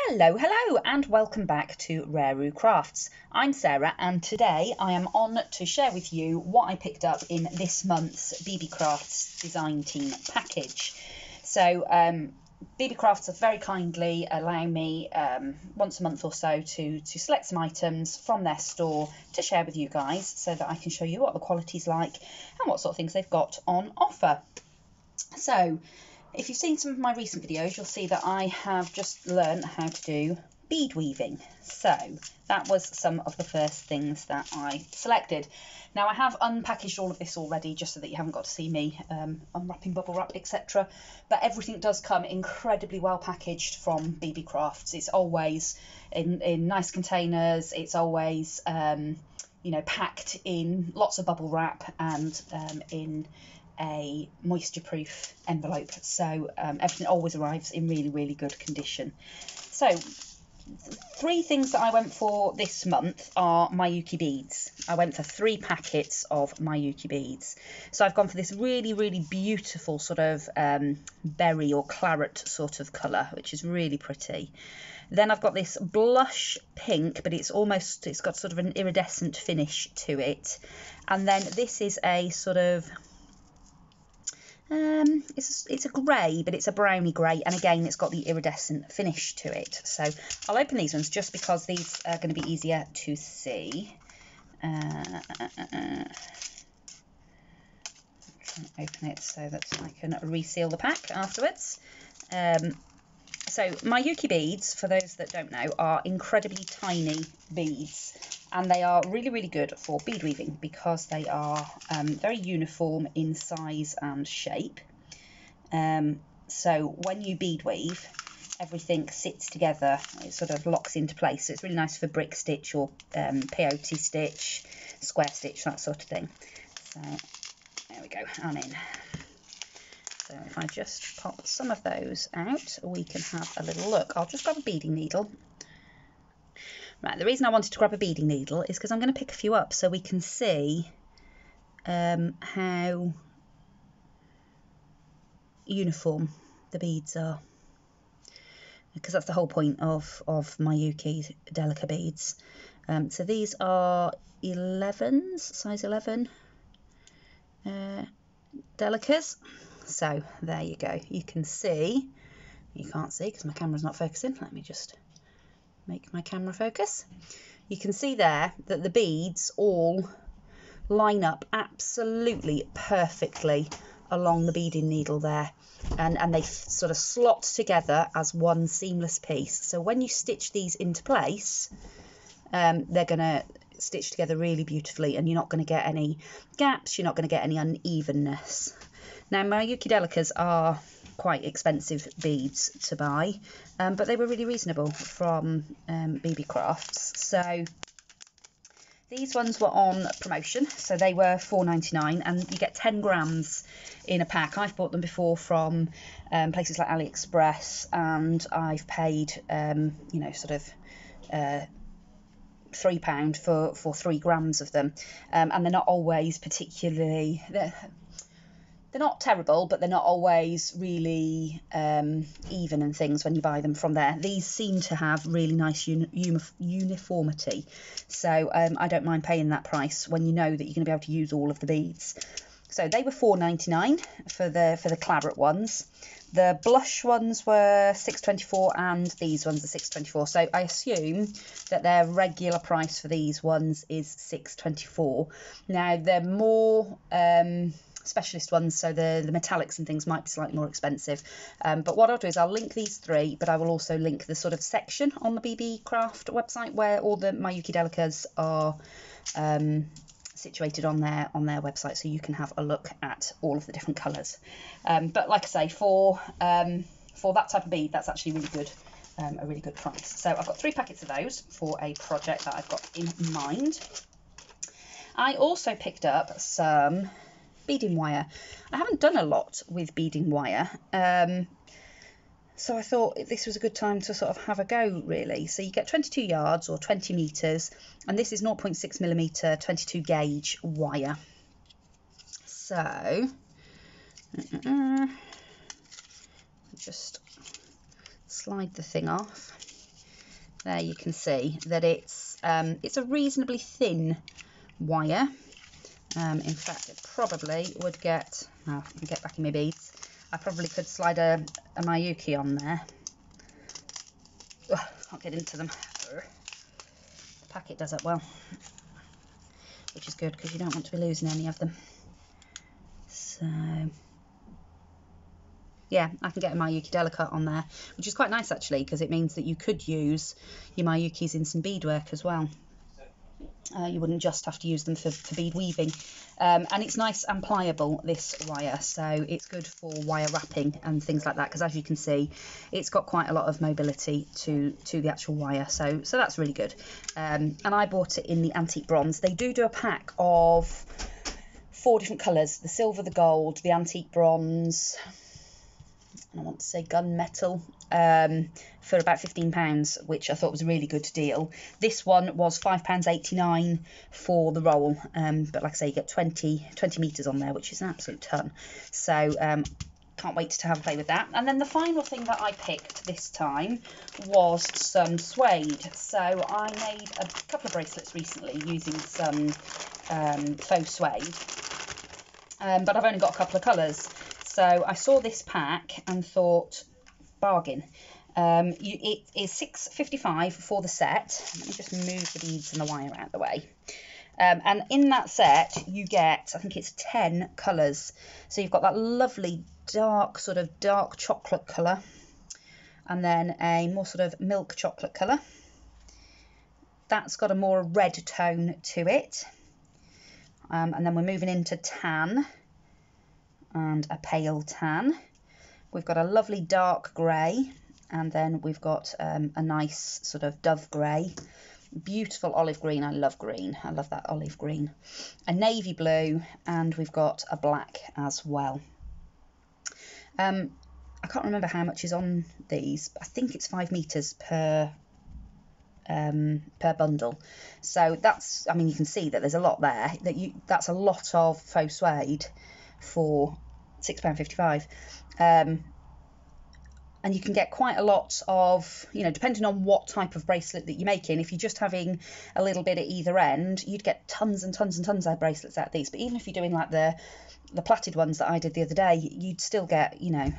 Hello and welcome back to RareRoo Crafts. I'm Sarah and today I am on to share with you what I picked up in this month's Beebeecrafts design team package. So Beebeecrafts very kindly allow me once a month or so to select some items from their store to share with you guys so that I can show you what the quality's like and what sort of things they've got on offer. So if you've seen some of my recent videos, you'll see that I have just learned how to do bead weaving. So that was some of the first things that I selected. Now I have unpackaged all of this already just so that you haven't got to see me unwrapping bubble wrap, etc. But everything does come incredibly well packaged from Beebeecrafts. It's always in nice containers. It's always you know, packed in lots of bubble wrap and in a moisture proof envelope, so everything always arrives in really good condition. So three things that I went for this month are Miyuki beads. I went for 3 packets of Miyuki beads. So I've gone for this really beautiful sort of berry or claret sort of colour, which is really pretty. Then I've got this blush pink, but it's got sort of an iridescent finish to it. And then this is a sort of it's a grey, but it's a browny grey, and again it's got the iridescent finish to it. So I'll open these ones just because these are going to be easier to see. Try and open it so that I can reseal the pack afterwards. So Miyuki beads, for those that don't know, are incredibly tiny beads, and they are really good for bead weaving because they are very uniform in size and shape. So when you bead weave, everything sits together, it sort of locks into place. So it's really nice for brick stitch or peyote stitch, square stitch, that sort of thing. So there we go, I'm in. So if I just pop some of those out, we can have a little look. I'll just grab a beading needle. Right, the reason I wanted to grab a beading needle is because I'm going to pick a few up so we can see how uniform the beads are. Because that's the whole point of Miyuki Delica beads. So these are 11s, size 11 Delicas. So there you go. You can see, you can't see because my camera's not focusing. Let me just make my camera focus. You can see there that the beads all line up absolutely perfectly along the beading needle there, and they sort of slot together as one seamless piece. So when you stitch these into place, they're going to stitch together really beautifully, and you're not going to get any gaps, you're not going to get any unevenness. Now Miyuki Delicas are quite expensive beads to buy, but they were really reasonable from Beebeecrafts. So these ones were on promotion, so they were $4.99, and you get 10 grams in a pack. I've bought them before from places like AliExpress, and I've paid you know, sort of £3 for 3 grams of them, and they're not always particularly, they're not terrible, but they're not always really even and things when you buy them from there. These seem to have really nice uniformity, so I don't mind paying that price when you know that you're going to be able to use all of the beads. So they were $4.99 for the claret ones. The blush ones were $6.24, and these ones are $6.24. So I assume that their regular price for these ones is $6.24. Now they're more specialist ones, so the metallics and things might be slightly more expensive, but what I'll do is I'll link these 3, but I will also link the sort of section on the Beebeecraft website where all the Miyuki Delicas are situated on their website, so you can have a look at all of the different colours. But like I say, for that type of bead, that's actually really good, a really good price. So I've got 3 packets of those for a project that I've got in mind. I also picked up some beading wire. I haven't done a lot with beading wire, so I thought this was a good time to sort of have a go, really. So you get 22 yards or 20 meters, and this is 0.6mm 22 gauge wire. So just slide the thing off. there you can see that it's a reasonably thin wire. In fact, it probably would get, well, let me get back in my beads. I probably could slide a Miyuki on there. Ugh, can't get into them. The packet does it well, which is good because you don't want to be losing any of them. So yeah, I can get a Miyuki Delica on there, which is quite nice actually, because it means that you could use your Miyukis in some beadwork as well. You wouldn't just have to use them for bead weaving. And it's nice and pliable, this wire, so it's good for wire wrapping and things like that, because as you can see, it's got quite a lot of mobility to the actual wire, so that's really good. And I bought it in the antique bronze. They do a pack of 4 different colours: the silver, the gold, the antique bronze, and I want to say gunmetal, for about £15, which I thought was a really good deal. This one was £5.89 for the roll, but like I say, you get 20 metres on there, which is an absolute ton. So can't wait to have a play with that. And then the final thing that I picked this time was some suede. So I made a couple of bracelets recently using some faux suede, but I've only got a couple of colours. So I saw this pack and thought, bargain. It is £6.55 for the set. Let me just move the beads and the wire out of the way. And in that set you get, I think it's 10 colours. So you've got that lovely dark, sort of dark chocolate colour, and then a more sort of milk chocolate colour. That's got a more red tone to it. And then we're moving into tan and a pale tan. We've got a lovely dark grey, and then we've got a nice sort of dove grey, beautiful olive green. I love green. I love that olive green. A navy blue, and we've got a black as well. I can't remember how much is on these, but I think it's 5 metres per bundle. So that's, I mean, you can see that there's a lot there. That's a lot of faux suede for £6.55. And you can get quite a lot of, you know, depending on what type of bracelet that you're making. If you're just having a little bit at either end, you'd get tons and tons and tons of bracelets out of these. But even if you're doing like the plaited ones that I did the other day, you'd still get, you know,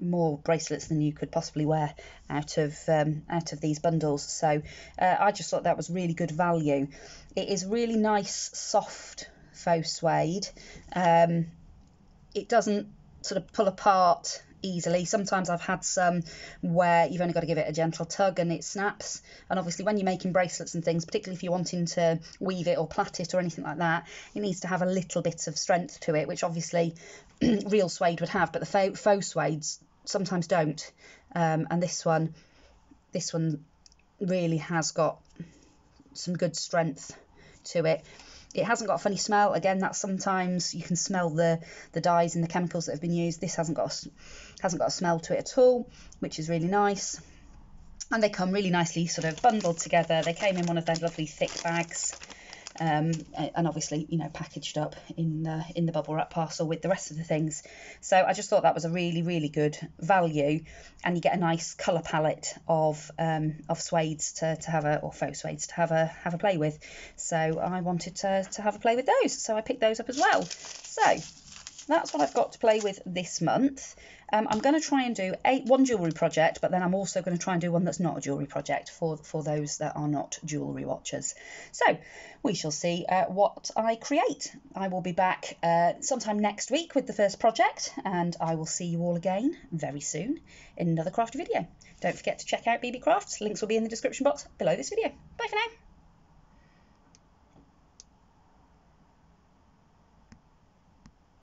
more bracelets than you could possibly wear out of these bundles. So I just thought that was really good value. It is really nice, soft faux suede. It doesn't sort of pull apart easily. Sometimes I've had some where you've only got to give it a gentle tug and it snaps. And obviously when you're making bracelets and things, particularly if you're wanting to weave it or plait it or anything like that, it needs to have a little bit of strength to it, which obviously real suede would have, but the faux suedes sometimes don't. And this one really has got some good strength to it. It hasn't got a funny smell. Again, that's sometimes you can smell the dyes and the chemicals that have been used. This hasn't got a smell to it at all, which is really nice. And they come really nicely sort of bundled together. They came in one of their lovely thick bags, and obviously, you know, packaged up in the bubble wrap parcel with the rest of the things. So I just thought that was a really, really good value, and you get a nice colour palette of suedes to have or faux suedes to have a play with. So I wanted to have a play with those, so I picked those up as well. So that's what I've got to play with this month. I'm going to try and do one jewellery project, but then I'm also going to try and do one that's not a jewellery project for those that are not jewellery watchers. So we shall see what I create. I will be back sometime next week with the first project, and I will see you all again very soon in another craft video. Don't forget to check out Beebeecraft. Links will be in the description box below this video. Bye for now.